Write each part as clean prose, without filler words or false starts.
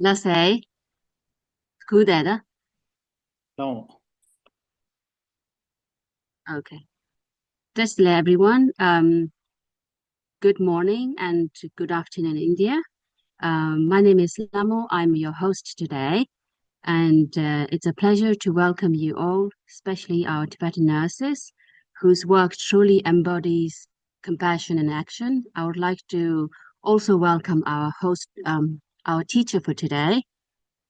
Là sẽ cứ để đó. No. Okay. Just let everyone, good morning and good afternoon, India. My name is Lamo. I'm your host today, and it's a pleasure to welcome you all, especially our Tibetan nurses, whose work truly embodies compassion in action. I would like to also welcome our host, our teacher for today.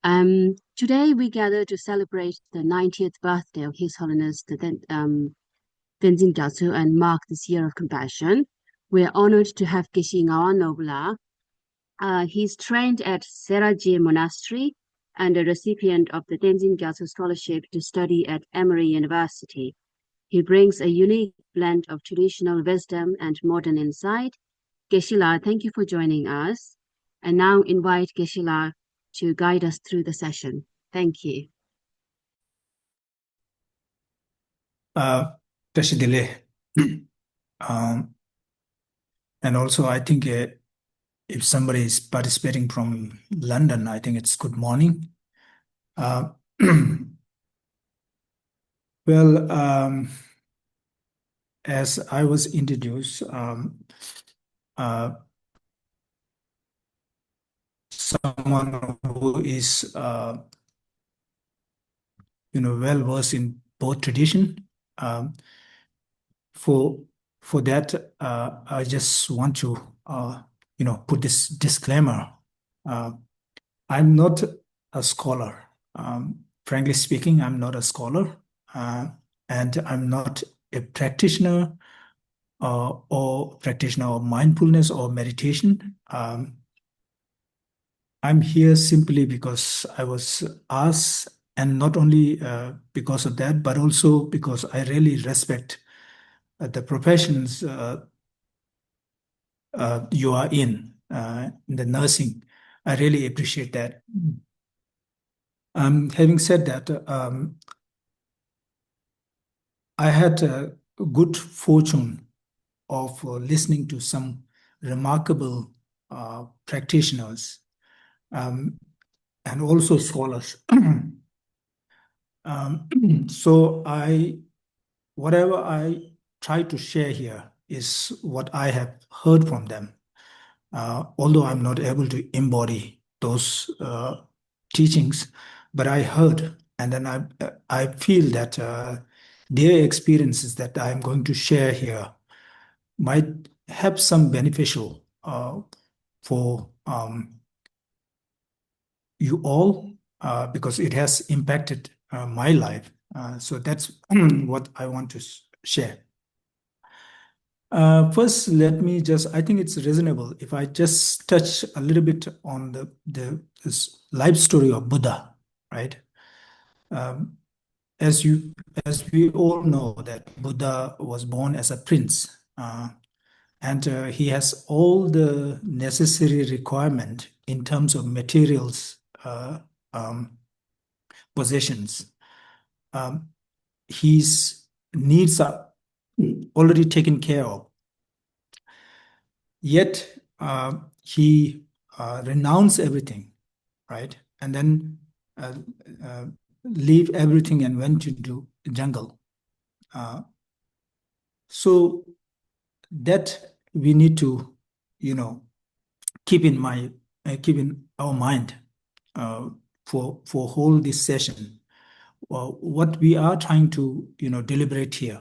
Today we gather to celebrate the 90th birthday of His Holiness Tenzin Gyatso and mark this year of compassion. We are honored to have Geshe Ngawan Nobla. He's trained at Seraji Monastery and a recipient of the Tenzin Gyatso Scholarship to study at Emory University. He brings a unique blend of traditional wisdom and modern insight. Geshe-la, thank you for joining us. And now invite Geshe-la to guide us through the session. Thank you. Tashidile. And also, I think if somebody is participating from London, I think it's good morning. Uh, well, as I was introduced, someone who is, well versed in both tradition. For for that, I just want to, put this disclaimer. I'm not a scholar. Frankly speaking, I'm not a scholar, and I'm not a practitioner or practitioner of mindfulness or meditation. I'm here simply because I was asked, and not only because of that, but also because I really respect the professions you are in the nursing. I really appreciate that. Having said that, I had a good fortune of listening to some remarkable practitioners um, and also scholars. So whatever I try to share here is what I have heard from them. Although I'm not able to embody those teachings, but I heard, and then I feel that their experiences that I'm going to share here might have some beneficial for you all because it has impacted my life. So that's what I want to share. First, let me I think it's reasonable if I just touch a little bit on this life story of Buddha, right? Um, as we all know that Buddha was born as a prince, and he has all the necessary requirement in terms of materials, um, possessions. Um, his needs are already taken care of. Yet he renounced everything, right? And then uh, uh, leave everything and went to do jungle. Uh, so that we need to, keep in mind, keep in our mind uh, for whole this session. What we are trying to, deliberate here,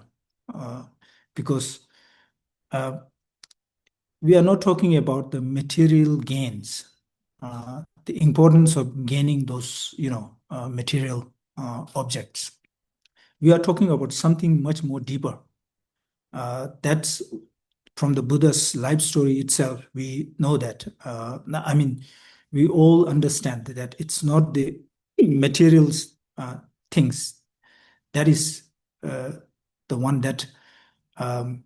because uh, we are not talking about the material gains, the importance of gaining those, material objects. We are talking about something much more deeper. That's from the Buddha's life story itself. We know that. I mean, we all understand that it's not the materials things that is the one that um,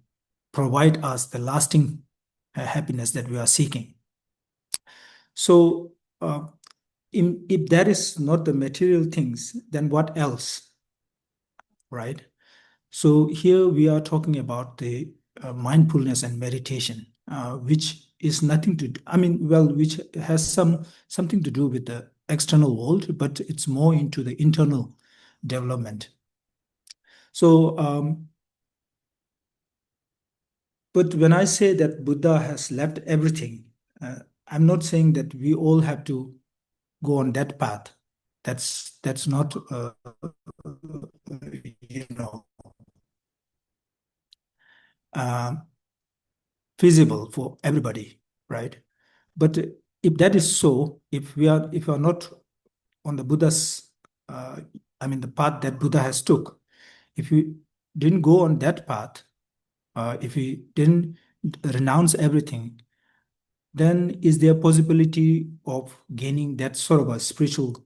provide us the lasting happiness that we are seeking. So, if that is not the material things, then what else, right? So here we are talking about the mindfulness and meditation, which is nothing to, I mean, well, which has something to do with the external world, but it's more into the internal development. So, but when I say that Buddha has left everything, I'm not saying that we all have to go on that path. That's not you know uh, feasible for everybody, right? But if that is so, if we are not on the Buddha's, uh, I mean the path that Buddha has took, if we didn't go on that path, if we didn't renounce everything, then is there a possibility of gaining that sort of a spiritual,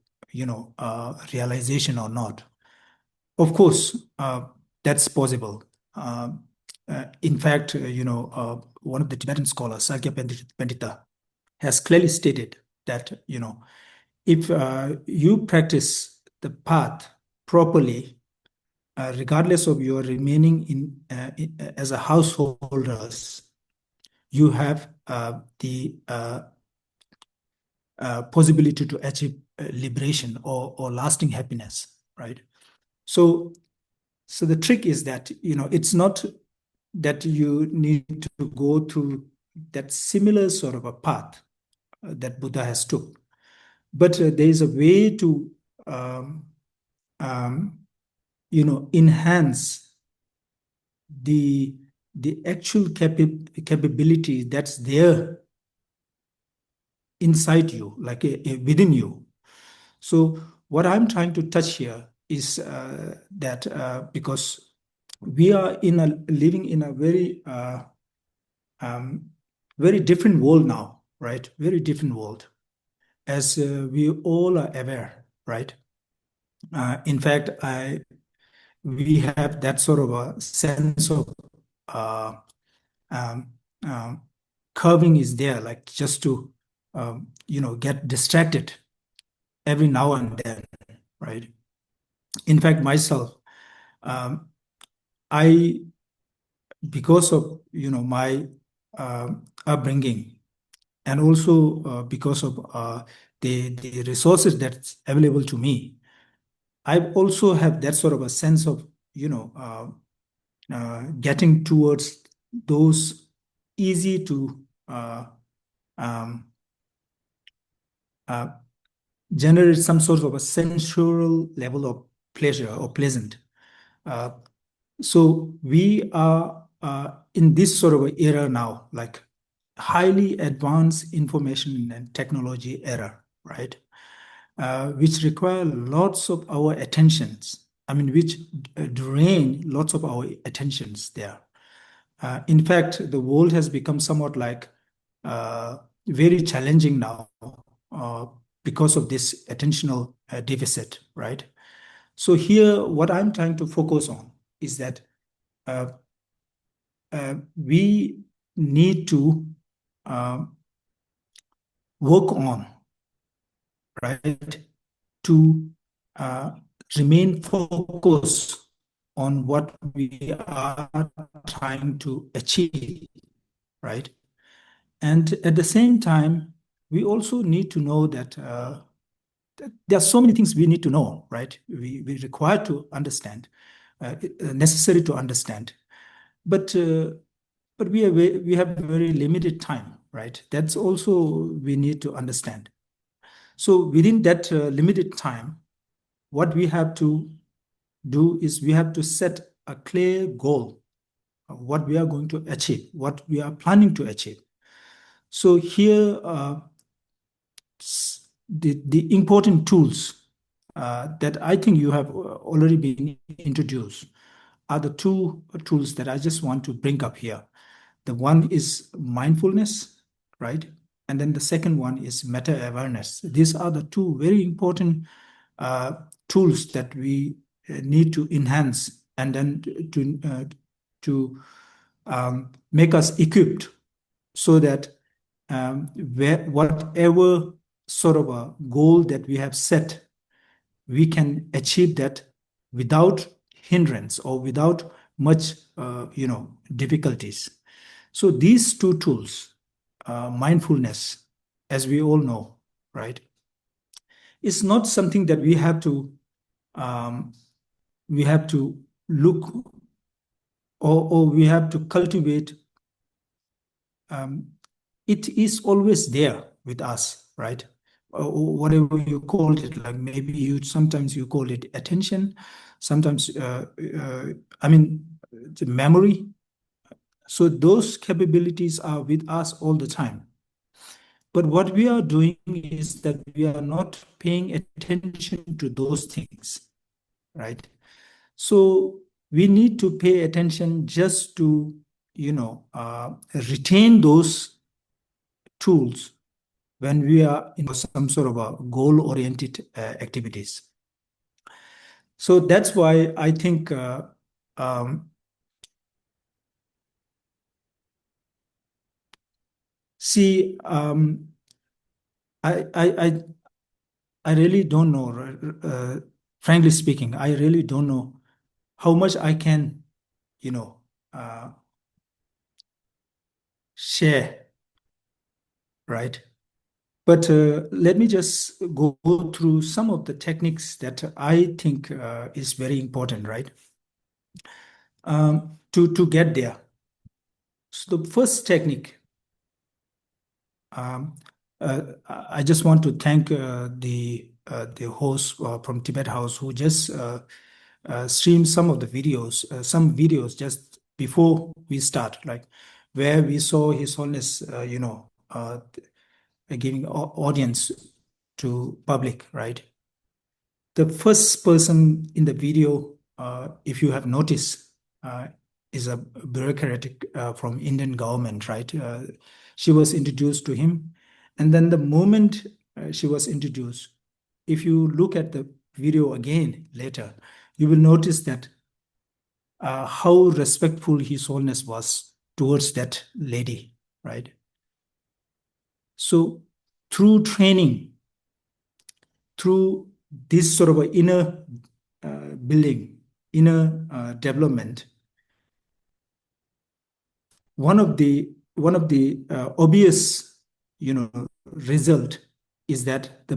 realization or not? Of course, that's possible. In fact, one of the Tibetan scholars, Sakya Pandita, has clearly stated that, if you practice the path properly, regardless of your remaining as a householders, you have the possibility to achieve liberation or lasting happiness, right? So, so the trick is that, it's not that you need to go through that similar sort of a path that Buddha has took, but there is a way to, um, um, enhance the actual capability that's there inside you, like within you. So what I'm trying to touch here is that because we are living in a um, very different world now, right? Very different world, as we all are aware, right? In fact, we have that sort of a sense of uh, um, um, curving is there, like just to get distracted every now and then, right? In fact, myself, um, I because of my upbringing, and also because of the resources that's available to me, I also have that sort of a sense of getting towards those easy to um, uh, generate some sort of a sensual level of pleasure or pleasant. Uh, so we are in this sort of a era now, like highly advanced information and technology era, right? Which require lots of our attentions. I mean, which drain lots of our attentions there. In fact, the world has become somewhat like uh, very challenging now uh, because of this attentional deficit, right? So here, what I'm trying to focus on is that uh, we need to uh, work on, right, to uh, remain focused on what we are trying to achieve, right? And at the same time, we also need to know that there are so many things we need to know, right? We require to understand, necessary to understand, but we have very limited time, right? That's also we need to understand. So within that limited time, what we have to do is we have to set a clear goal of what we are going to achieve, what we are planning to achieve. So here, the important tools that I think you have already been introduced are the two tools that I just want to bring up here. The one is mindfulness, right? And then the second one is meta awareness. These are the two very important uh, tools that we need to enhance and then to make us equipped so that whatever sort of a goal that we have set, we can achieve that without hindrance or without much, difficulties. So these two tools, mindfulness, as we all know, right, It's not something that um, we have to look, or we have to cultivate. um, it is always there with us, right? Whatever you call it, like maybe you sometimes you call it attention, sometimes I mean the memory. So those capabilities are with us all the time. But what we are doing is that we are not paying attention to those things, right? So we need to pay attention just to, retain those tools when we are in some sort of a goal-oriented activities. So that's why I think um, see I I really don't know. Frankly speaking, I really don't know how much I can, you know, uh, share, right? But let me just go through some of the techniques that I think is very important, right? To get there. So the first technique, um, I just want to thank the host from Tibet House who just streamed some videos just before we start, like where we saw His Holiness, giving audience to public, right? The first person in the video, if you have noticed, is a bureaucratic from Indian government, right? She was introduced to him, and then the moment she was introduced, if you look at the video again later, you will notice that how respectful His Holiness was towards that lady, right? So through training, through this sort of a inner building, inner development, one of the obvious, result is that the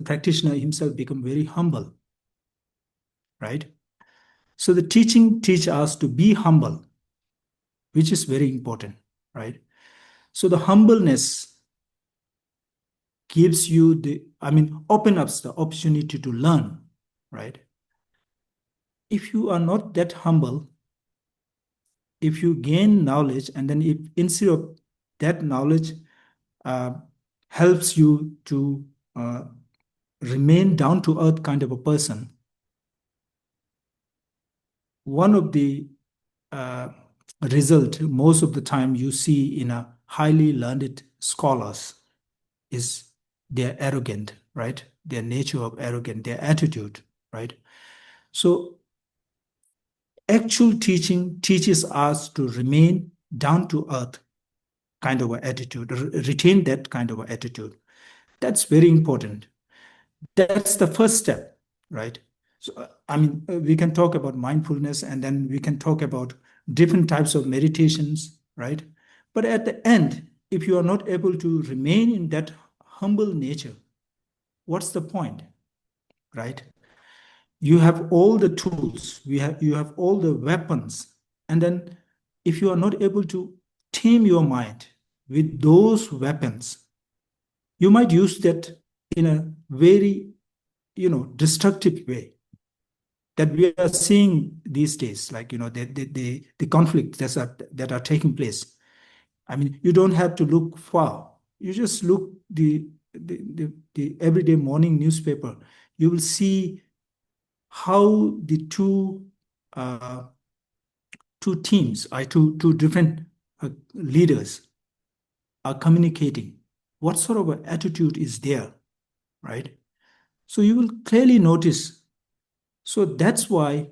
practitioner himself, become very humble, right? So the teaching teach us to be humble, which is very important, right? So the humbleness gives you open up the opportunity to learn, right? If you are not that humble, if you gain knowledge, and then if instead of that knowledge uh, helps you to uh, remain down to earth kind of a person, one of the uh, result most of the time you see in a highly learned scholars is their arrogant, right? Their nature of arrogant, their attitude, right? So actual teaching teaches us to remain down to earth kind of an attitude, retain that kind of an attitude. That's very important. That's the first step, right? So, we can talk about mindfulness, and then we can talk about different types of meditations, right? But at the end, if you are not able to remain in that humble nature, what's the point, right? You have all the tools, you have all the weapons, and then if you are not able to tame your mind with those weapons, you might use that in a very, destructive way that we are seeing these days, like, the conflict that are taking place. I mean, you don't have to look far. You just look the everyday morning newspaper. You will see how the uh, two teams, two different leaders are communicating. What sort of an attitude is there, right? So you will clearly notice. So that's why,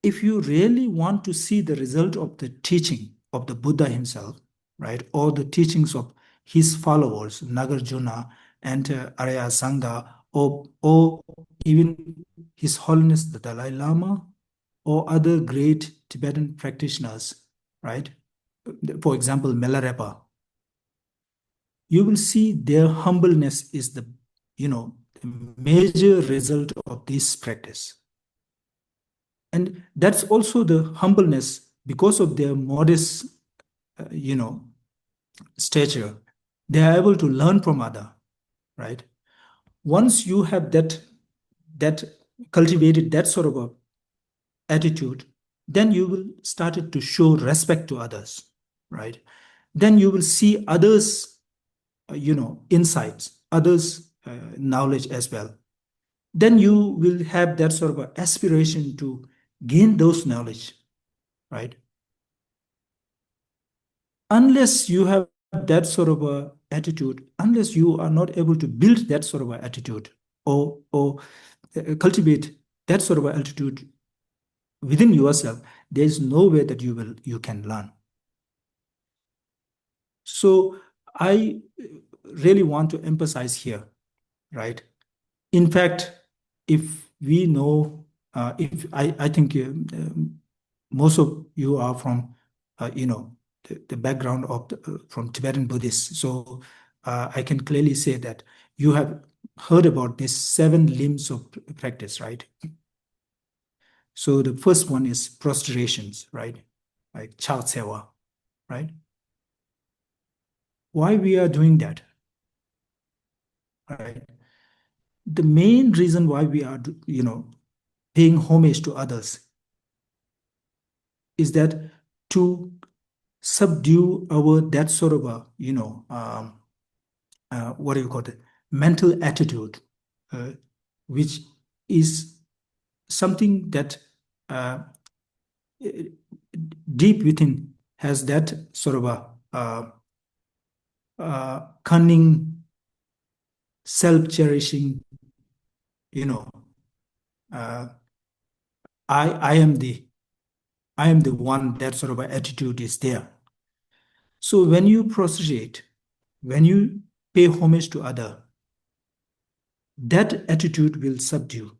if you really want to see the result of the teaching of the Buddha himself, right, or the teachings of his followers, Nagarjuna and Arya Sangha, or even His Holiness the Dalai Lama, or other great Tibetan practitioners, right? For example, Milarepa, you will see their humbleness is the, the major result of this practice. And that's also the humbleness because of their modest, uh, you know, stature. They are able to learn from other, right? Once you have that cultivated that sort of a attitude, then you will start to show respect to others, right? Then you will see others, insights, others' knowledge as well. Then you will have that sort of a aspiration to gain those knowledge, right? Unless you have that sort of a attitude, unless you are not able to build that sort of a attitude or cultivate that sort of a attitude within yourself, there is no way that you can learn. So I really want to emphasize here, right? In fact, if we know, if I think most of you are from, the background of from Tibetan Buddhists. So I can clearly say that you have heard about these seven limbs of practice, right? So the first one is prostrations, right? Like Cha Sewa, right? Why we are doing that, right? The main reason why we are, paying homage to others is that to subdue our that sort of a, what do you call it, mental attitude, uh, which is something that uh, deep within has that sort of a cunning, self-cherishing, you know, uh, I am the one, that sort of a attitude is there. So when you prostrate, when you pay homage to other, that attitude will subdue.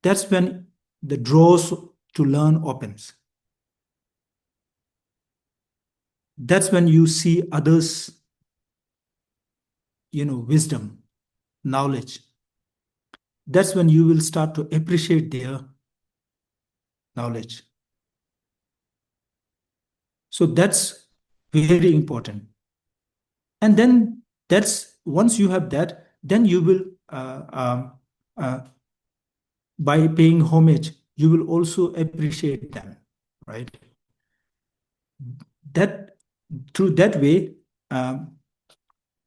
That's when the doors to learn opens. That's when you see others, wisdom, knowledge. That's when you will start to appreciate their knowledge. So that's very important. And then that's once you have that, then you will, uh, by paying homage, you will also appreciate them, right? That through that way,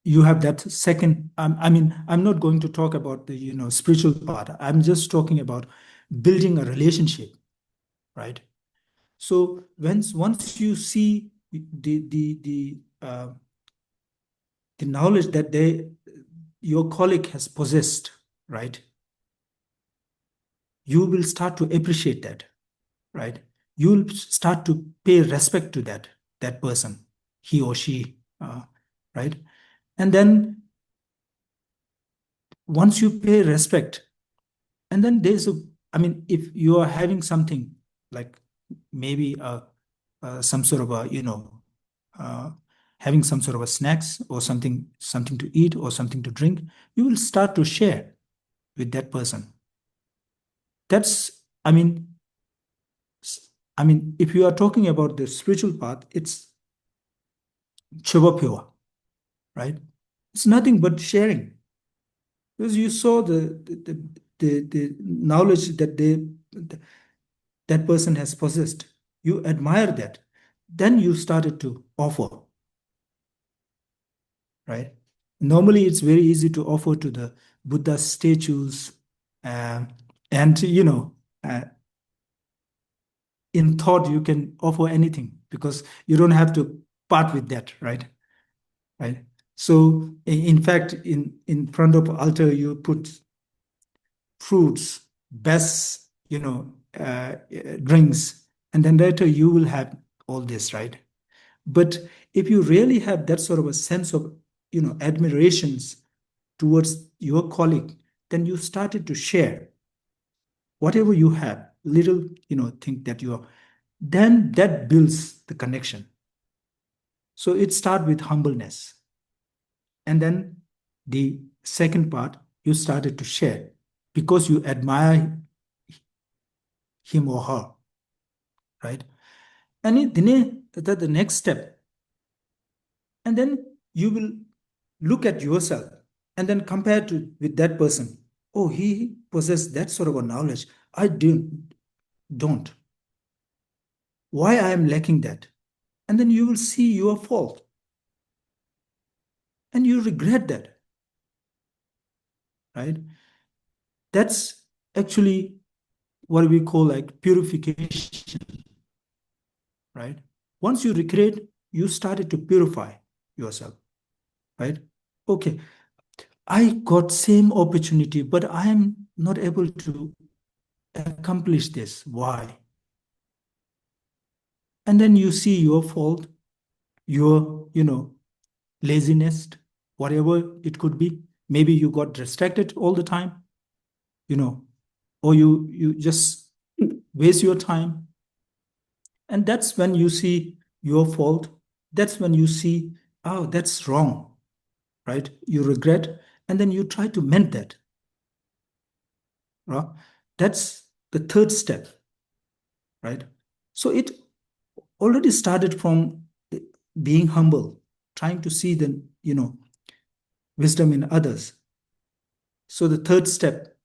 you have that second. I mean, I'm not going to talk about the spiritual part. I'm just talking about building a relationship, right? So once you see the knowledge that your colleague has possessed, right? You will start to appreciate that, right? You will start to pay respect to that person, he or she, right? And then once you pay respect, and then there's a, I mean, if you are having something like maybe some sort of a, uh, having some sort of a snacks or something to eat or something to drink, you will start to share with that person. That's, I mean, if you are talking about the spiritual path, it's Chivapure, right? It's nothing but sharing. Because you saw the knowledge that person has possessed. You admire that. Then you started to offer, right? Normally, it's very easy to offer to the Buddha statues, uh, and in thought you can offer anything because you don't have to part with that, right? Right. So, in fact, in front of altar, you put fruits, best, drinks, and then later you will have all this, right? But if you really have that sort of a sense of, admirations towards your colleague, then you started to share whatever you have, little, thing that you are, then that builds the connection. So it starts with humbleness. And then the second part, you started to share because you admire him or her, right? And the next step, and then you will look at yourself and then compare to with that person. Oh, he possesses that sort of a knowledge. I don't. Why I am lacking that? And then you will see your fault and you regret that, right? That's actually what we call like purification, right? Once you recreate, you started to purify yourself, right? Okay, I got same opportunity, but I am not able to accomplish this. Why? And then you see your fault, your laziness, whatever it could be. Maybe you got distracted all the time, you know, or you just waste your time. And that's when you see your fault. That's when you see, oh, that's wrong, right? You regret, and then you try to mend that, right? That's the third step, right? So it already started from being humble, trying to see the wisdom in others. So the third step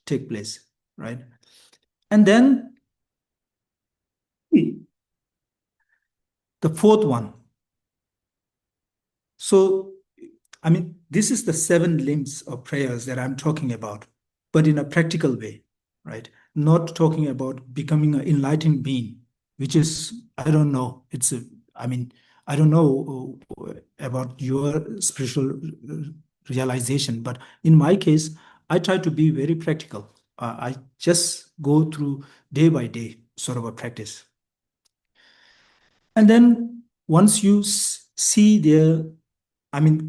take place, right? And then the fourth one. So, I mean, this is the seven limbs of prayers that I'm talking about, but in a practical way, right? Not talking about becoming an enlightened being, which is, I don't know, I mean, I don't know about your spiritual realization, but in my case, I try to be very practical. I just go through day by day sort of a practice. And then once you see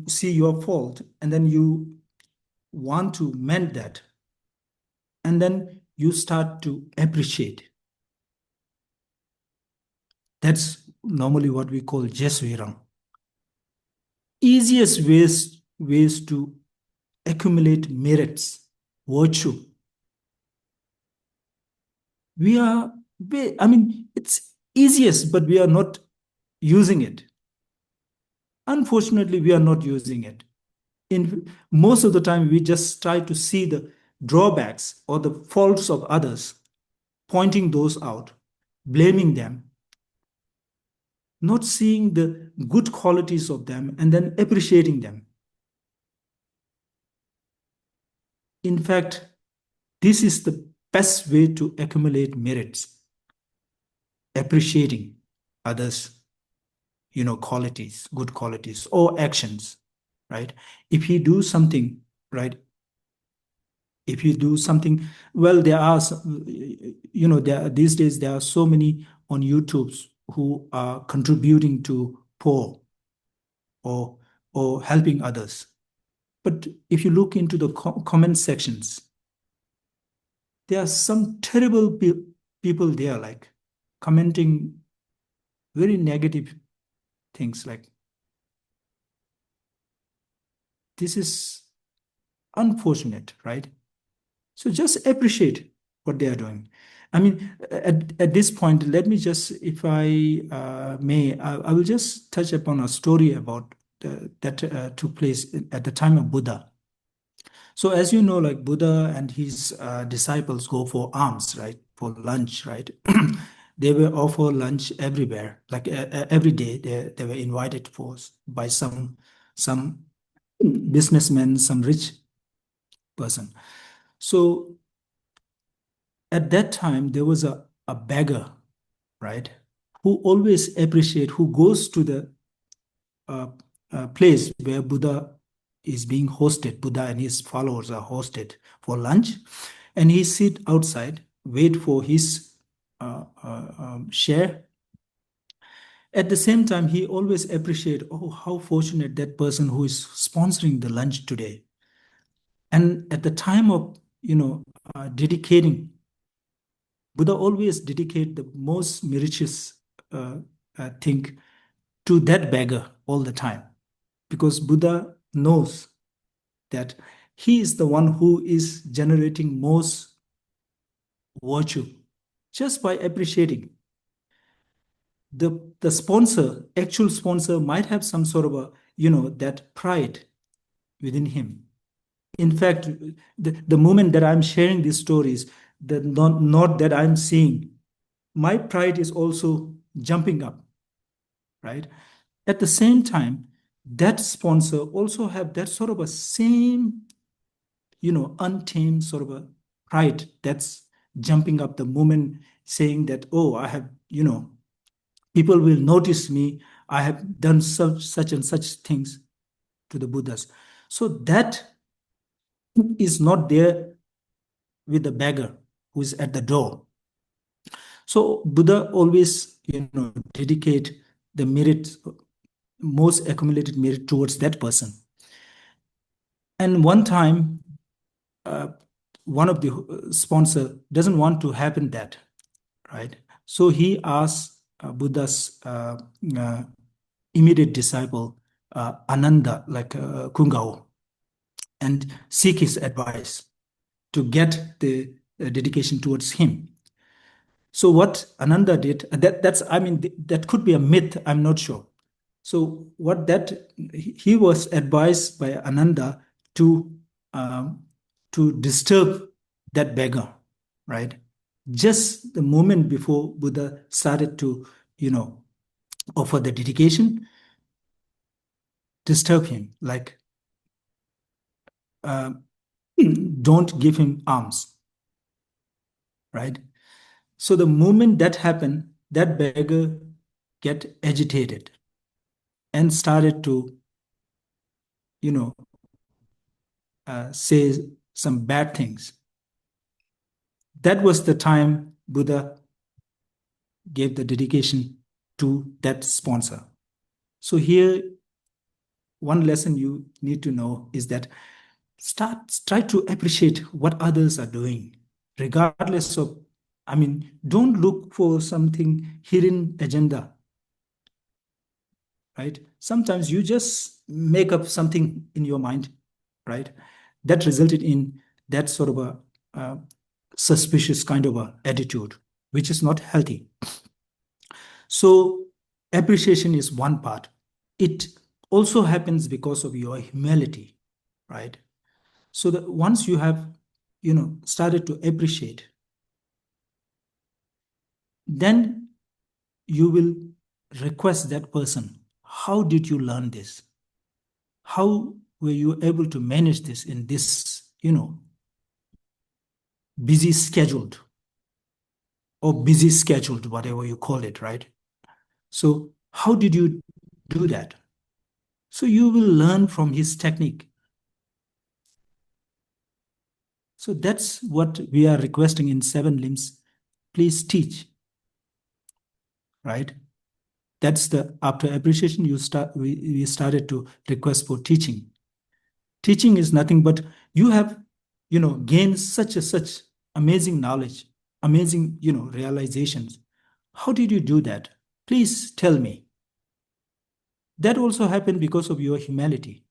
see your fault, and then you want to mend that, and then you start to appreciate. That's normally what we call Jesvirang. Easiest ways to accumulate merits, virtue. We are, I mean, it's easiest, but we are not using it. Unfortunately, we are not using it. In most of the time, we just try to see the drawbacks or the faults of others, pointing those out, blaming them, not seeing the good qualities of them, and then appreciating them. In fact, this is the best way to accumulate merits, appreciating others, qualities, good qualities, or actions, right? If you do something, right? If you do something, well, there are these days there are so many on YouTube who are contributing to poor, or helping others. But if you look into the comment sections, there are some terrible people there, like commenting very negative things, like this is unfortunate, right? So just appreciate what they are doing. I mean, at this point, let me just, if I may, I will just touch upon a story about that took place at the time of Buddha. So as you know, like Buddha and his disciples go for alms, right? For lunch, right? They were offered lunch everywhere, like every day. They were invited for by some businessman, some rich person. So at that time, there was a beggar, right? Who always appreciate, who goes to the uh, place where Buddha is being hosted. Buddha and his followers are hosted for lunch, and he sit outside, wait for his share. At the same time, he always appreciate, oh, how fortunate that person who is sponsoring the lunch today. And at the time of dedicating, Buddha always dedicate the most meritorious uh, thing to that beggar all the time, because Buddha knows. that he is the one who is generating most virtue just by appreciating. The sponsor, actual sponsor, might have some sort of a, that pride within him. In fact, the moment that I'm sharing these stories, the not that I'm seeing, my pride is also jumping up, right? At the same time, that sponsor also have that sort of a same, untamed sort of a pride that's jumping up the moment saying that, oh, I have, people will notice me. I have done such and such things to the Buddhas. So that is not there with the beggar who is at the door. So Buddha always, dedicate the merit, most accumulated merit towards that person. And one time, uh, one of the sponsor doesn't want to happen that, right? So he asks Buddha's uh, immediate disciple, Ananda, like Kungao, and seek his advice to get the dedication towards him. So what Ananda did, that's I mean that could be a myth, I'm not sure. So what that he was advised by Ananda to um, to disturb that beggar, right? Just the moment before Buddha started to, offer the dedication, disturb him, like uh, don't give him alms, right? So the moment that happened, that beggar get agitated and started to, you know, say some bad things. That was the time Buddha gave the dedication to that sponsor. So here, one lesson you need to know is that try to appreciate what others are doing, regardless of, I mean, don't look for something hidden agenda, right? Sometimes you just make up something in your mind, right? That resulted in that sort of a uh, suspicious kind of a attitude, which is not healthy. So appreciation is one part. It also happens because of your humility, right? So that once you have, started to appreciate, then you will request that person, how did you learn this? How were you able to manage this in this, busy scheduled or busy scheduled, whatever you call it, right? So how did you do that? So you will learn from his technique. So that's what we are requesting in Seven Limbs. Please teach, right? That's the after appreciation we started to request for teaching. Teaching is nothing but you have, gained such amazing knowledge, amazing, realizations. How did you do that? Please tell me. That also happened because of your humility.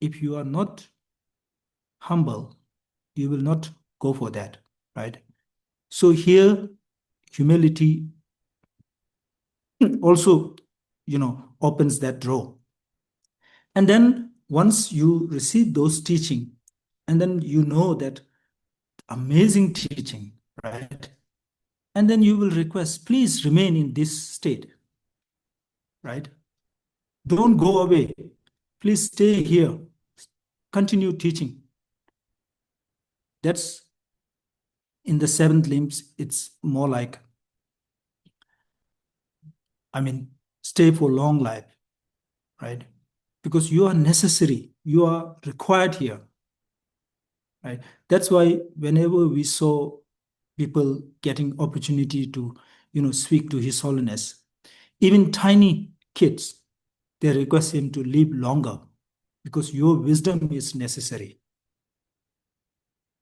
If you are not humble, you will not go for that, right? So here, humility also, opens that door. And then once you receive those teaching, and then you know that amazing teaching, right? And then you will request, please remain in this state, right? Don't go away. Please stay here. Continue teaching. That's in the seventh limbs, it's more like, I mean, stay for long life, right? Because you are necessary, you are required here, right? That's why whenever we saw people getting opportunity to, speak to His Holiness, even tiny kids, they request him to live longer because your wisdom is necessary,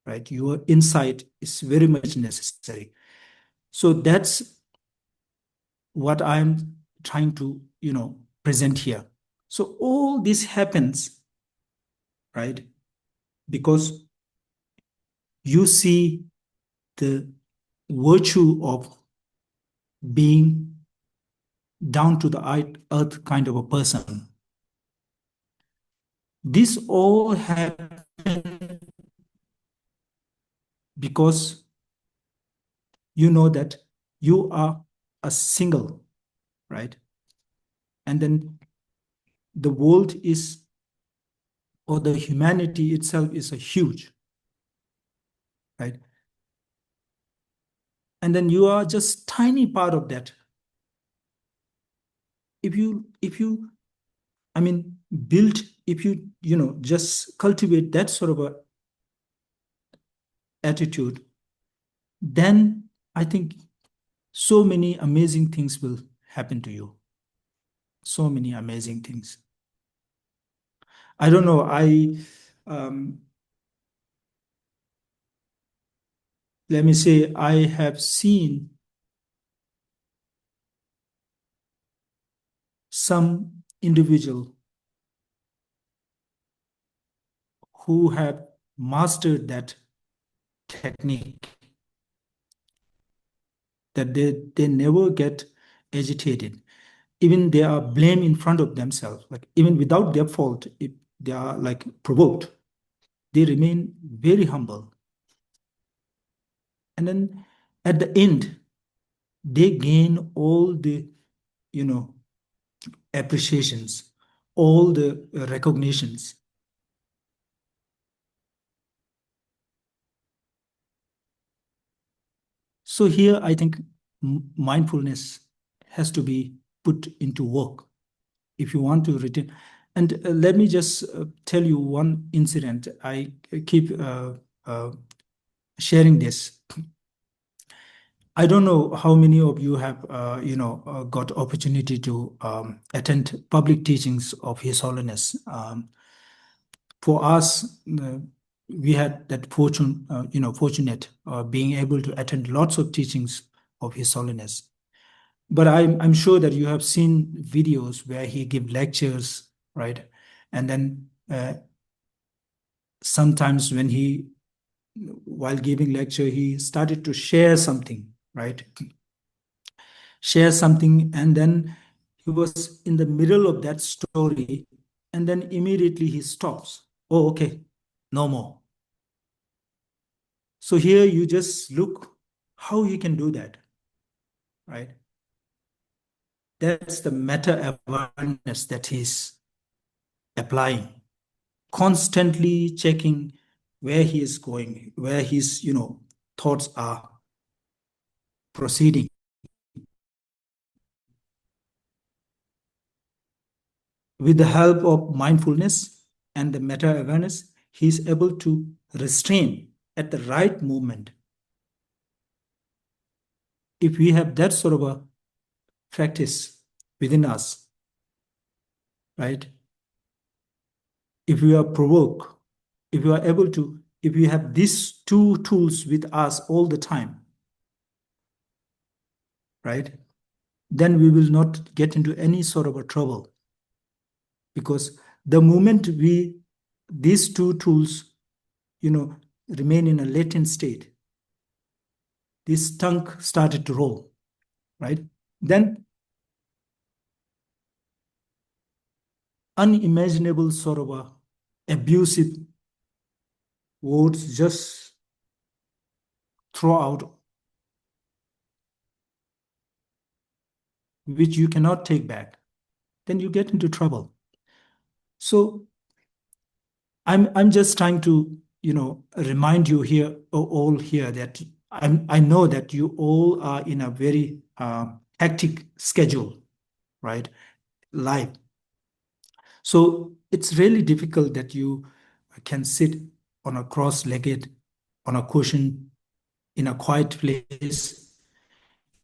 right? Your insight is very much necessary. So that's what I'm trying to, present here. So all this happens, right? because you see the virtue of being down to the earth kind of a person. This all happened because you know that you are a single, right? And then the world is, or the humanity itself is a huge, right? And then you are just tiny part of that. If you, I mean, build, if you, just cultivate that sort of a attitude, then I think so many amazing things will happen to you. So many amazing things. I don't know. Um, Let me say, I have seen some individual who have mastered that technique, that they never get agitated. Even they are blame in front of themselves, like even without their fault, if they are like provoked, they remain very humble. And then at the end, they gain all the, you know, appreciations, all the recognitions. So here, I think mindfulness has to be put into work if you want to retain. And let me just tell you one incident. I keep uh, sharing this. I don't know how many of you have, got opportunity to attend public teachings of His Holiness. For us, we had that fortunate being able to attend lots of teachings of His Holiness. But I'm sure that you have seen videos where he give lectures, right? And then sometimes while giving lecture, he started to share something, right? Share something, and then he was in the middle of that story, and then immediately he stops. Oh, okay, no more. So here you just look how he can do that, right? That's the meta awareness that he's applying, constantly checking where he is going, where his, thoughts are proceeding. With the help of mindfulness and the meta awareness, he is able to restrain at the right moment. If we have that sort of a practice within us, right? If we are provoked, if we are able to, if we have these two tools with us all the time, right? Then we will not get into any sort of a trouble, because the moment these two tools, remain in a latent state, this tongue started to roll, right? Then unimaginable sort of a abusive words just throw out, which you cannot take back. Then you get into trouble. So I'm just trying to, remind you here, all here, that I know that you all are in a very hectic schedule, right? Life. So it's really difficult that you can sit on a cross-legged, on a cushion, in a quiet place.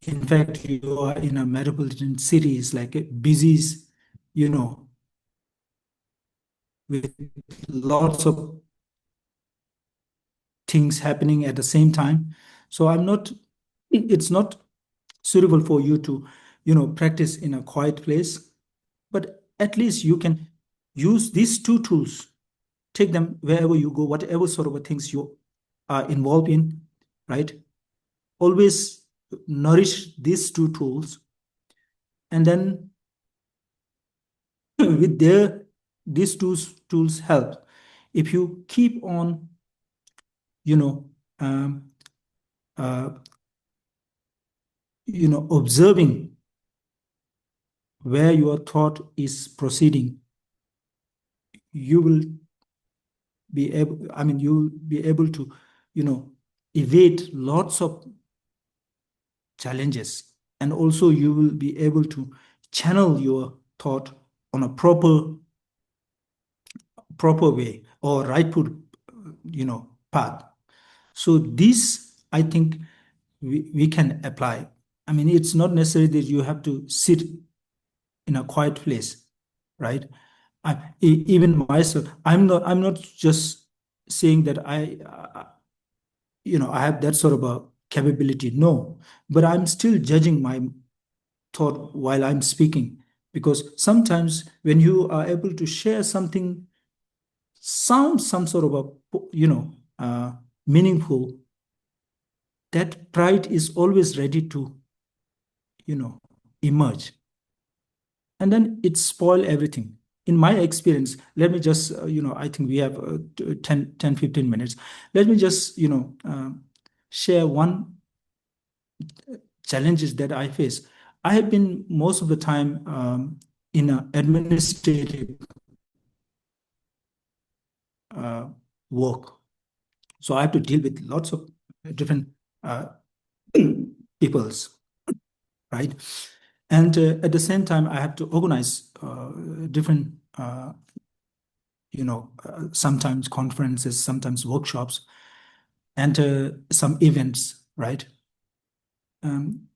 In fact, you are in a metropolitan cities, like busy, you know, with lots of things happening at the same time. So it's not suitable for you to, practice in a quiet place. But at least you can use these two tools, take them wherever you go, whatever sort of things you are involved in, right? Always nourish these two tools, and then with these tools help. If you keep on, you know, um, uh, observing where your thought is proceeding, you will be able, I mean, you'll be able to, you know, evade lots of challenges. And also you will be able to channel your thought on a proper way or rightful, path. So this, I think, we can apply. I mean, it's not necessary that you have to sit in a quiet place, right? Even myself, I'm not just saying that I have that sort of a capability. No, but I'm still judging my thought while I'm speaking, because sometimes when you are able to share something, some sort of a meaningful, that pride is always ready to emerge, and then it spoil everything. In my experience, let me just I think we have 10 15 minutes. Let me just share one challenges that I face. I have been most of the time in an administrative uh, work, so I have to deal with lots of different uh, peoples, right? And at the same time, I have to organize different, sometimes conferences, sometimes workshops, and some events, right? Um,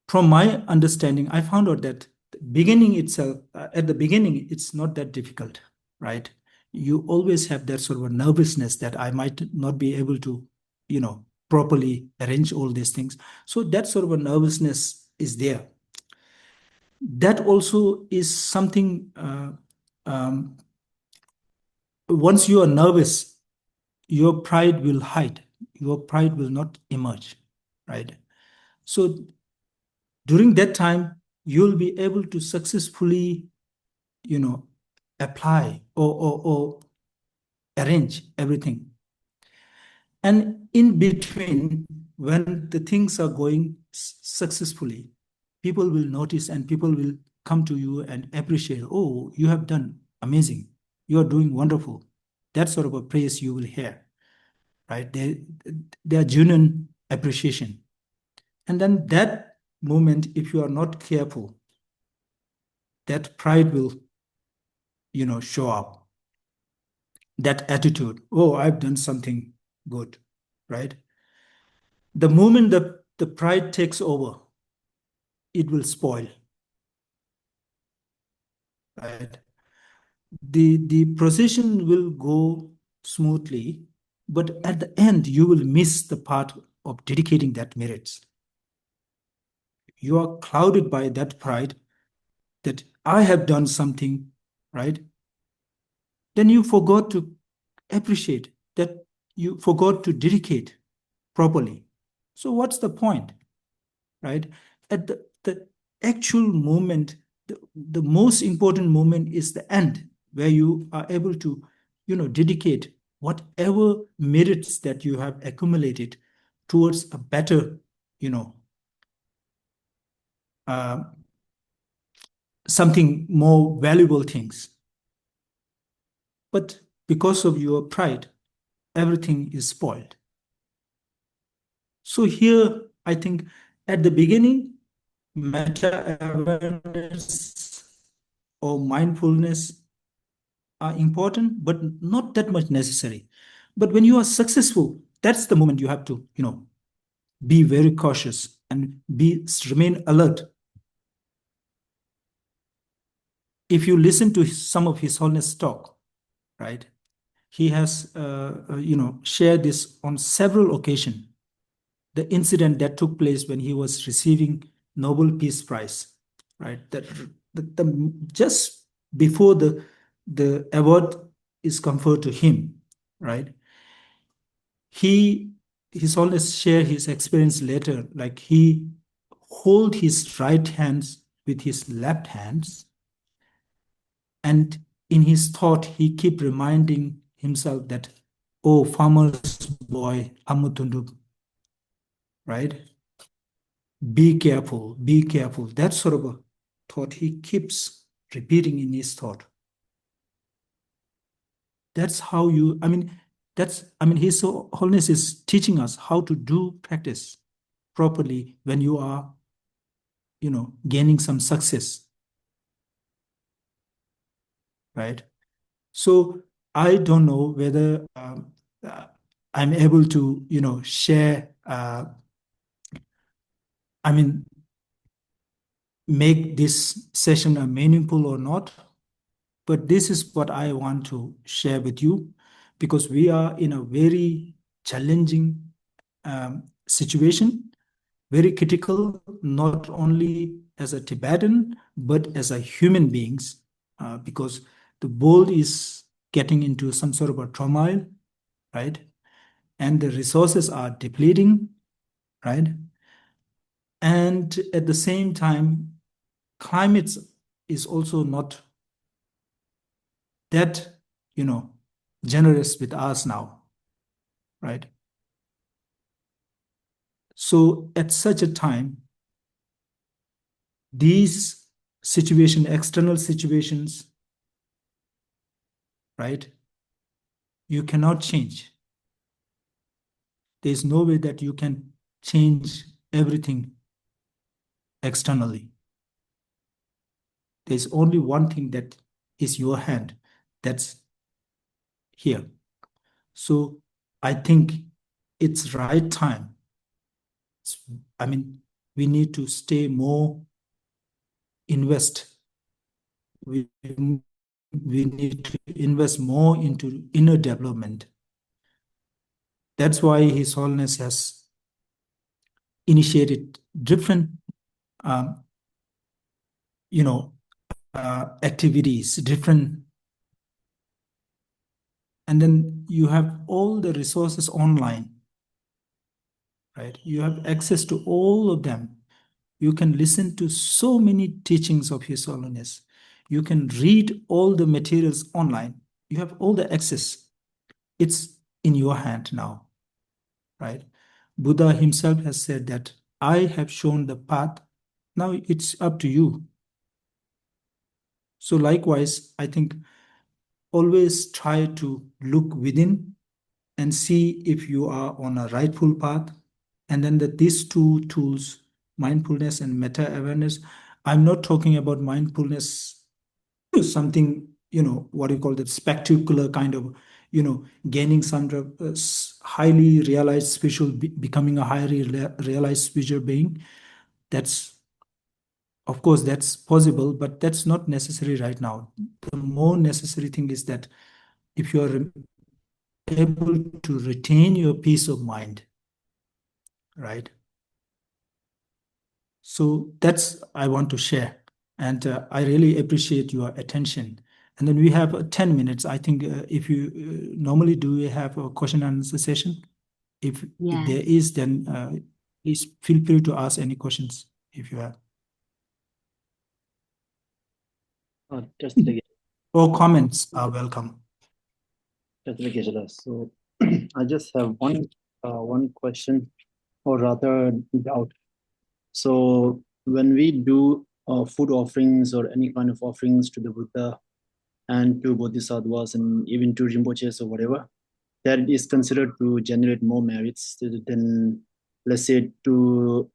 from my understanding, I found out that at the beginning, it's not that difficult, right? You always have that sort of a nervousness that I might not be able to, properly arrange all these things. So that sort of a nervousness is there. That also is something, um, once you are nervous, your pride will hide, your pride will not emerge, right? So during that time, you'll be able to successfully, you know, apply or arrange everything. And in between, when the things are going successfully, people will notice and people will come to you and appreciate, oh, you have done amazing. You are doing wonderful. That sort of a praise you will hear, right? They are genuine appreciation. And then that moment, if you are not careful, that pride will, show up. That attitude, oh, I've done something good, right? The moment the pride takes over, it will spoil, right? The procession will go smoothly, but at the end, you will miss the part of dedicating that merits. You are clouded by that pride that I have done something, right? Then you forgot to appreciate that, you forgot to dedicate properly. So what's the point, right? At the actual moment, the most important moment is the end, where you are able to, dedicate whatever merits that you have accumulated towards a better, you know, uh, something more valuable things. But because of your pride, everything is spoiled. So here, I think at the beginning, meta awareness or mindfulness are important, but not that much necessary. But when you are successful, that's the moment you have to, be very cautious and remain alert. If you listen to some of His Holiness talk, right, he has, shared this on several occasions. The incident that took place when he was receiving Nobel Peace Prize, right? That just before the award, is comfort to him, right? He His always share his experience later, like he hold his right hands with his left hands, and in his thought he keep reminding himself that, oh, farmer's boy Amutundu, right? Be careful. That sort of a thought he keeps repeating in his thought. That's how you, His Holiness is teaching us how to do practice properly when you are, gaining some success, right? So I don't know whether uh, I'm able to, share, I mean, make this session a meaningful or not. But this is what I want to share with you because we are in a very challenging situation, very critical, not only as a Tibetan, but as a human beings, because the world is getting into some sort of a turmoil, right? And the resources are depleting, right? And at the same time, climate is also not that, you know, generous with us now, right? So at such a time, these external situations, right? You cannot change. There's no way that you can change everything externally. There's only one thing that is your hand. That's here. So I think it's right time. It's- I mean, we need to stay more invest. We need to invest more into inner development. That's why His Holiness has initiated different, um, you know, activities, different, and then you have all the resources online, right? You have access to all of them. You can listen to so many teachings of His Holiness. You can read all the materials online. You have all the access. It's in your hand now, right? Buddha himself has said that I have shown the path. Now it's up to you. So likewise, I think always try to look within and see if you are on a rightful path. And then these two tools, mindfulness and meta awareness, I'm not talking about mindfulness, something, what you call that spectacular kind of, gaining some highly realized spiritual, becoming a highly realized spiritual being. That's, of course, that's possible, but that's not necessary right now. The more necessary thing is that if you are able to retain your peace of mind, right? So that's I want to share, and I really appreciate your attention. And then we have 10 minutes. I think if you normally do we have a question and answer session? If Yeah. there is, then please feel free to ask any questions if you have, Just like or comments are welcome. So I just have one question, or rather doubt. So when we do food offerings or any kind of offerings to the Buddha and to Bodhisattvas and even to Rinpoches or whatever, that is considered to generate more merits than, let's say, to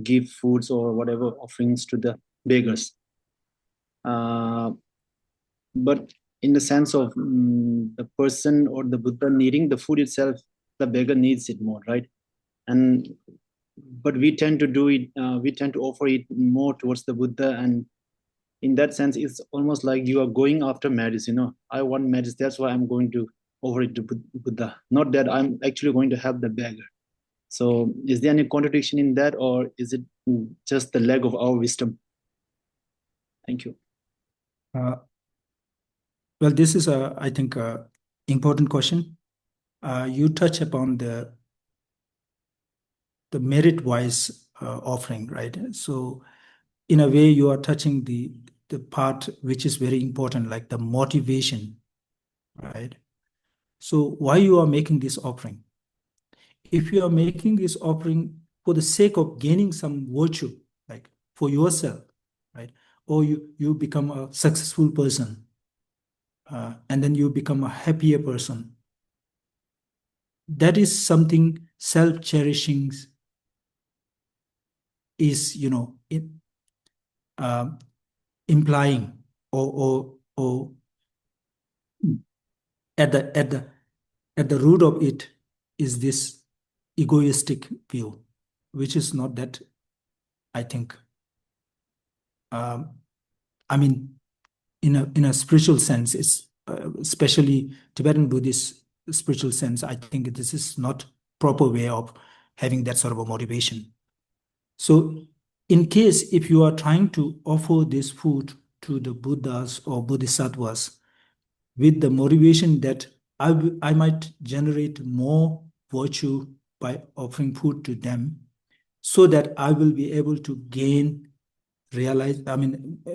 give foods or whatever offerings to the beggars. But in the sense of the person or the Buddha needing the food itself, the beggar needs it more, right? And but we tend to do it, we tend to offer it more towards the Buddha, and in that sense, it's almost like you are going after merits. I want merits, that's why I'm going to offer it to Buddha, not that I'm actually going to help the beggar. So, is there any contradiction in that, or is it just the lack of our wisdom? Thank you. Uh, Well, this is I think, a important question. You touch upon the merit-wise offering, right? So, in a way, you are touching the part which is very important, like the motivation, right? So, why you are making this offering? If you are making this offering for the sake of gaining some virtue, like for yourself, right? Or you become a successful person, and then you become a happier person. That is something self-cherishing is, um, implying, or at the root of it is this egoistic view, which is not that, I think. um, I mean, in a spiritual sense, it's especially Tibetan Buddhist spiritual sense. I think this is not proper way of having that sort of a motivation. So, in case if you are trying to offer this food to the Buddhas or Bodhisattvas with the motivation that I might generate more virtue by offering food to them, so that I will be able to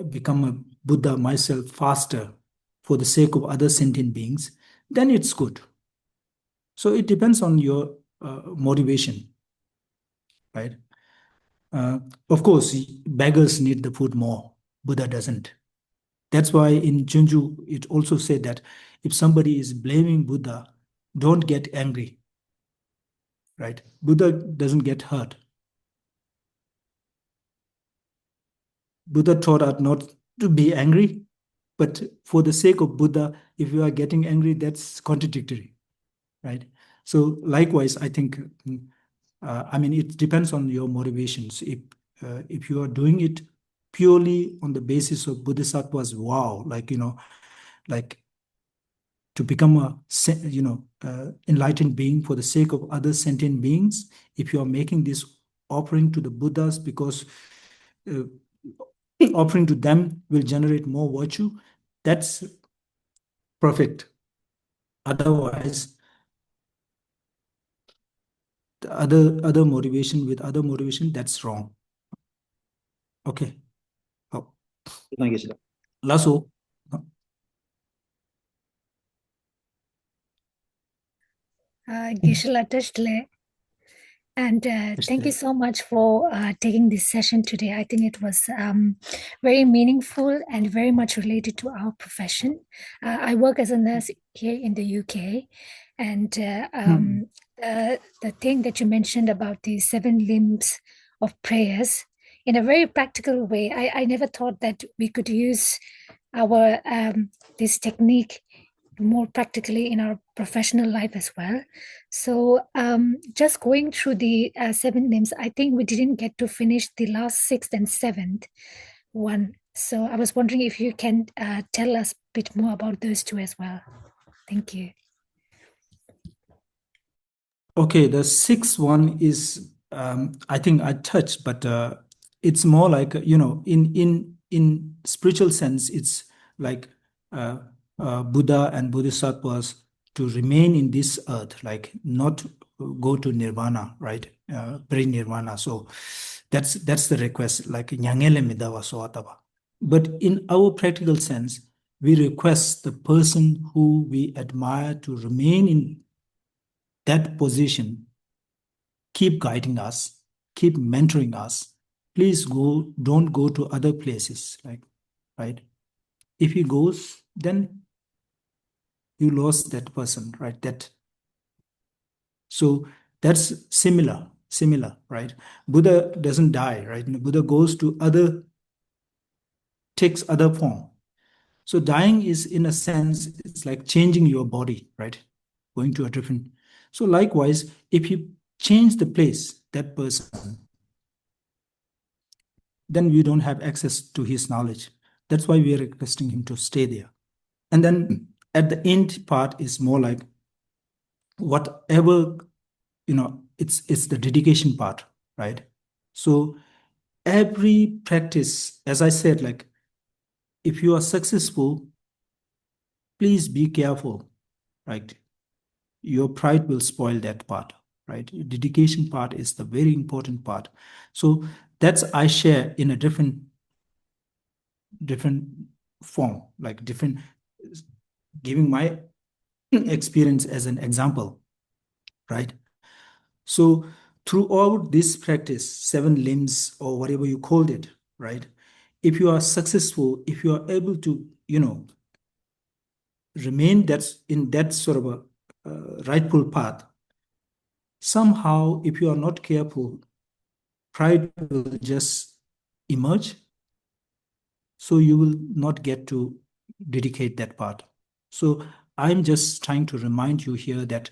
become a Buddha myself faster for the sake of other sentient beings, then it's good. So it depends on your motivation, right? Uh, of course, beggars need the food more. Buddha doesn't. That's why in Junju, it also said that if somebody is blaming Buddha, don't get angry, right? Buddha doesn't get hurt. Buddha taught us not to be angry, but for the sake of Buddha, if you are getting angry, that's contradictory, right? So likewise, I think, it depends on your motivations. If you are doing it purely on the basis of Bodhisattva's vow, like to become enlightened being for the sake of other sentient beings, if you are making this offering to the Buddhas because uh, offering to them will generate more virtue, that's perfect. Otherwise, the other motivation with other motivation, that's wrong. Okay. Oh, Thank you, Sir. Lasso. Gisela Tashle. And thank you so much for taking this session today. I think it was very meaningful and very much related to our profession. I work as a nurse here in the UK. And the thing that you mentioned about the 7 limbs of prayers, in a very practical way, I never thought that we could use our this technique more practically in our professional life as well. So just going through the 7 limbs, I think we didn't get to finish the last 6th and 7th one. So I was wondering if you can tell us a bit more about those 2 as well. Thank you. Okay, the 6th one is, I think I touched, but it's more like, in spiritual sense, it's like Buddha and Bodhisattvas to remain in this earth, like not go to nirvana, right? Pre-nirvana. So that's the request, like nyangele midawa soataba. But in our practical sense, we request the person who we admire to remain in that position, keep guiding us, keep mentoring us. Please don't go to other places, like, right? If he goes, then you lost that person, right? So that's similar, right? Buddha doesn't die, right? Buddha goes to takes other form. So dying is, in a sense, it's like changing your body, right? Going to a different. So likewise, if you change the place, that person, then we don't have access to his knowledge. That's why we are requesting him to stay there. And then at the end part is more like whatever, it's the dedication part, right? So every practice, as I said, like if you are successful, please be careful, right? Your pride will spoil that part, right? Your dedication part is the very important part. So that's I share in a different form, like different, giving my experience as an example, right? So throughout this practice, 7 limbs or whatever you called it, right? If you are successful, if you are able to, remain that's in that sort of a rightful path, somehow, if you are not careful, pride will just emerge. So you will not get to dedicate that part. So I'm just trying to remind you here that,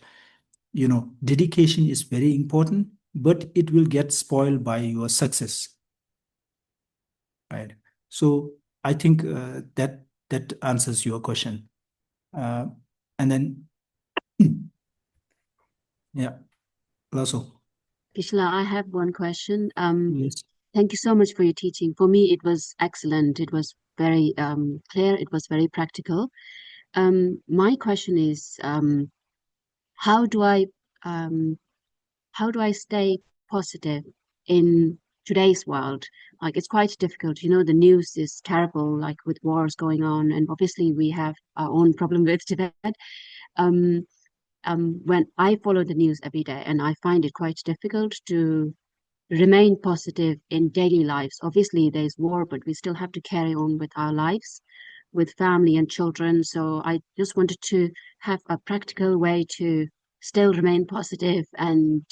dedication is very important, but it will get spoiled by your success, right? So I think that answers your question. And then, yeah, Lasso. Kishla, I have one question. Yes. Thank you so much for your teaching. For me, it was excellent. It was very clear. It was very practical. My question is, how do I um, how do I stay positive in today's world? Like it's quite difficult. The news is terrible, like with wars going on, and obviously we have our own problem with Tibet. Um, when I follow the news every day, and I find it quite difficult to remain positive in daily lives. Obviously, there's war, but we still have to carry on with our lives, with family and children. So I just wanted to have a practical way to still remain positive and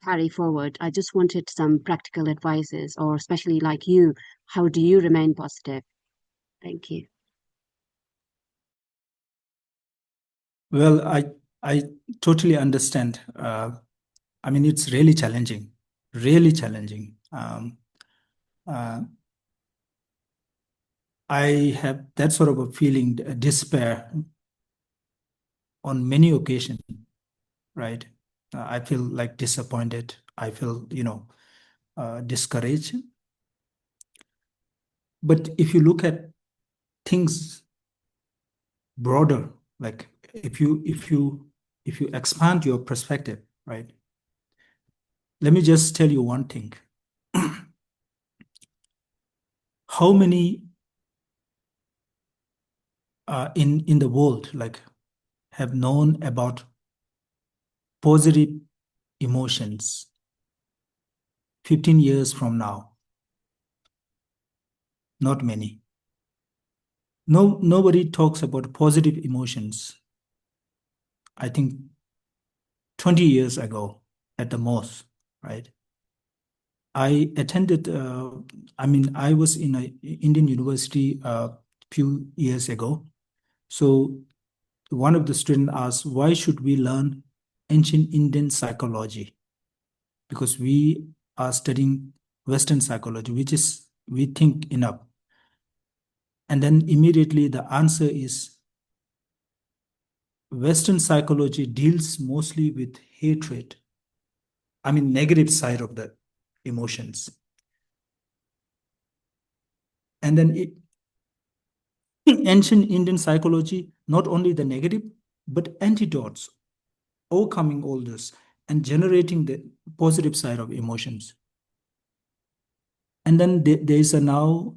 carry forward. I just wanted some practical advices, or especially like you, how do you remain positive? Thank you. Well, I totally understand. I mean, it's really challenging, really challenging. Uh, I have that sort of a feeling, despair on many occasions, right? I feel like disappointed. I feel, discouraged. But if you look at things broader, like if you expand your perspective, right? Let me just tell you one thing. How many in the world like have known about positive emotions 15 years from now? Not many. No, nobody talks about positive emotions. I think 20 years ago at the most, right? I attended, I was in an Indian university a few years ago. So one of the students asked, why should we learn ancient Indian psychology? Because we are studying Western psychology, which is, we think, enough. And then immediately the answer is Western psychology deals mostly with hatred. I mean, negative side of the emotions. And then ancient Indian psychology, not only the negative, but antidotes, overcoming all this and generating the positive side of emotions. And then there is a now,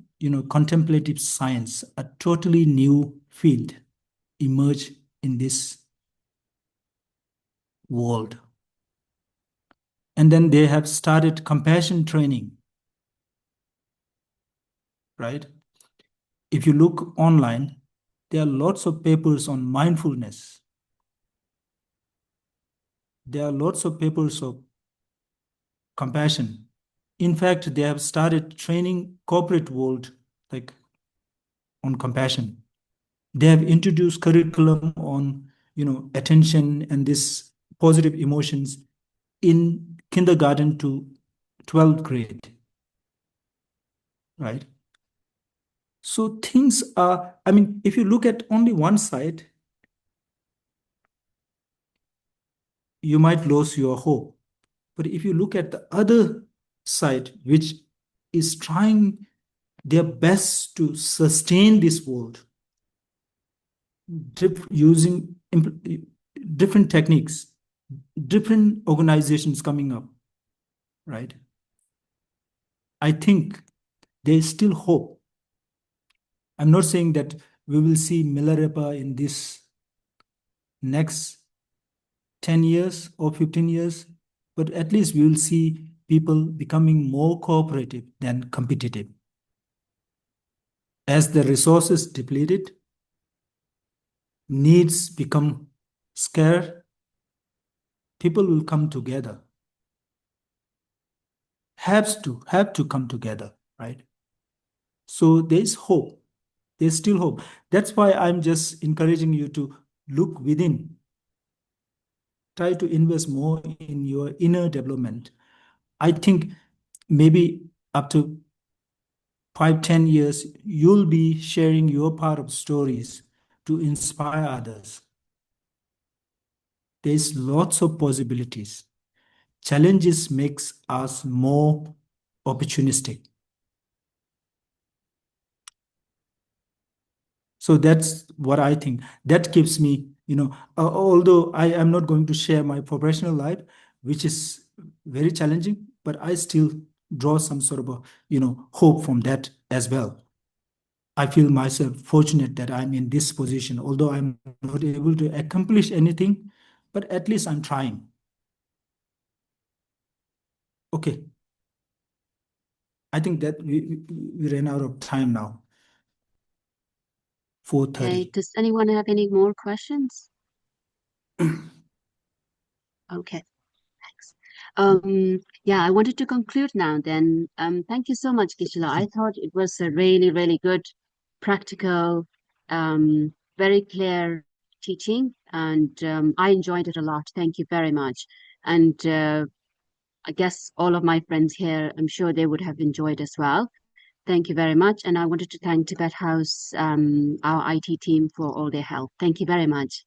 contemplative science, a totally new field emerge in this world. And then they have started compassion training, right? If you look online, there are lots of papers on mindfulness. There are lots of papers of compassion. In fact, they have started training corporate world like on compassion. They have introduced curriculum on, attention and this positive emotions in kindergarten to 12th grade, right? So things are, I mean, if you look at only one side, you might lose your hope. But if you look at the other side, which is trying their best to sustain this world, using different techniques, different organizations coming up, right? I think there is still hope. I'm not saying that we will see Milarepa in this next 10 years or 15 years, but at least we will see people becoming more cooperative than competitive. As the resources depleted, needs become scarce, people will come together. Have to come together, right? So there's hope. There's still hope. That's why I'm just encouraging you to look within. Try to invest more in your inner development. I think maybe up to 5-10 years, you'll be sharing your part of stories to inspire others. There's lots of possibilities. Challenges makes us more opportunistic. So that's what I think. That keeps me, although I am not going to share my professional life, which is very challenging, but I still draw some sort of hope from that as well. I feel myself fortunate that I'm in this position, although I'm not able to accomplish anything, but at least I'm trying. Okay. I think that we ran out of time now. 4:30. Okay, does anyone have any more questions? Okay, thanks. Yeah, I wanted to conclude now then. Thank you so much, Gisela. I thought it was a really, really good, practical, very clear teaching, and I enjoyed it a lot. Thank you very much. And I guess all of my friends here, I'm sure they would have enjoyed as well. Thank you very much. And I wanted to thank Tibet House, our IT team, for all their help. Thank you very much.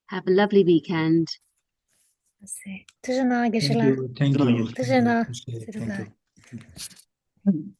Have a lovely weekend. Thank you. Thank you. Thank you. Thank you. Thank you. Thank you. Thank you. Thank you.